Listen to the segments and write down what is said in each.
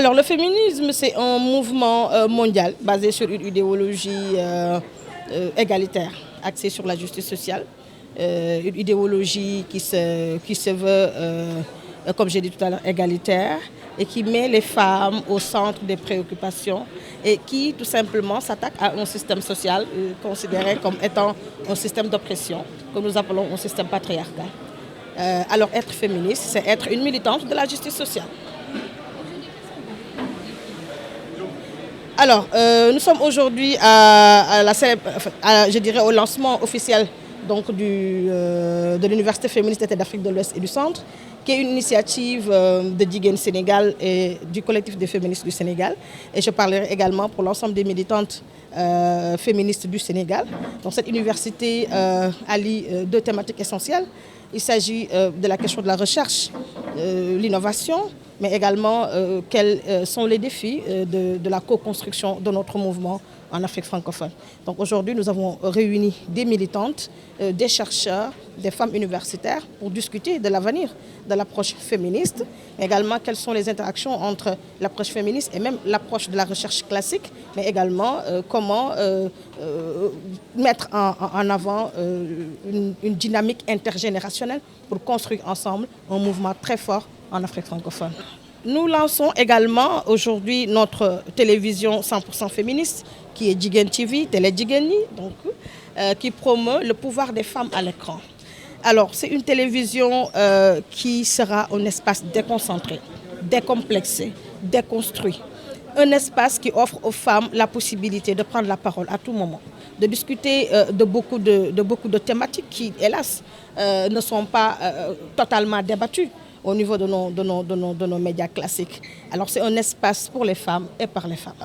Alors le féminisme, c'est un mouvement mondial basé sur une idéologie égalitaire, axée sur la justice sociale, une idéologie qui se veut, comme j'ai dit tout à l'heure, égalitaire et qui met les femmes au centre des préoccupations et qui tout simplement s'attaque à un système social considéré comme étant un système d'oppression, que nous appelons un système patriarcal. Alors être féministe, c'est être une militante de la justice sociale. Alors, nous sommes aujourd'hui je dirais au lancement officiel donc, de l'Université féministe d'Afrique de l'Ouest et du Centre, qui est une initiative de Diguen Sénégal et du collectif des féministes du Sénégal. Et je parlerai également pour l'ensemble des militantes féministes du Sénégal. Donc, cette université allie deux thématiques essentielles. Il s'agit de la question de la recherche, l'innovation, mais également quels sont les défis de la co-construction de notre mouvement en Afrique francophone. Donc aujourd'hui, nous avons réuni des militantes, des chercheurs, des femmes universitaires pour discuter de l'avenir de l'approche féministe, mais également quelles sont les interactions entre l'approche féministe et même l'approche de la recherche classique, mais également comment mettre en avant une dynamique intergénérationnelle pour construire ensemble un mouvement très fort en Afrique francophone. Nous lançons également aujourd'hui notre télévision 100% féministe qui est Diguen TV, Télé Diguen, donc qui promeut le pouvoir des femmes à l'écran. Alors c'est une télévision qui sera un espace déconcentré, décomplexé, déconstruit. Un espace qui offre aux femmes la possibilité de prendre la parole à tout moment, de discuter de beaucoup de thématiques qui, hélas, ne sont pas totalement débattues au niveau de nos médias classiques. Alors c'est un espace pour les femmes et par les femmes.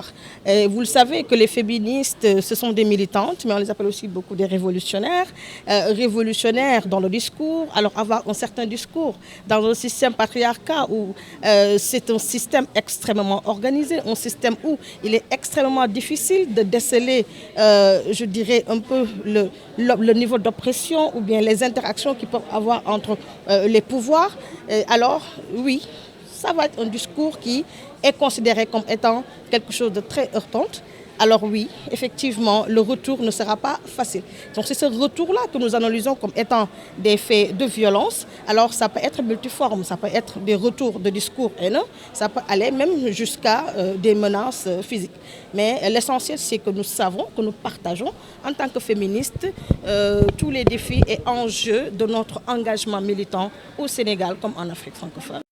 Et vous le savez que les féministes, ce sont des militantes, mais on les appelle aussi beaucoup des révolutionnaires. Révolutionnaires dans le discours, alors avoir un certain discours dans un système patriarcal où c'est un système extrêmement organisé, un système où il est extrêmement difficile de déceler, je dirais, un peu le niveau d'oppression ou bien les interactions qu'ils peuvent avoir entre les pouvoirs. Alors, oui, ça va être un discours qui est considéré comme étant quelque chose de très heurtant. Alors oui, effectivement, le retour ne sera pas facile. Donc c'est ce retour-là que nous analysons comme étant des faits de violence. Alors ça peut être multiforme, ça peut être des retours de discours haineux, ça peut aller même jusqu'à des menaces physiques. Mais l'essentiel, c'est que nous savons, que nous partageons en tant que féministes tous les défis et enjeux de notre engagement militant au Sénégal comme en Afrique francophone.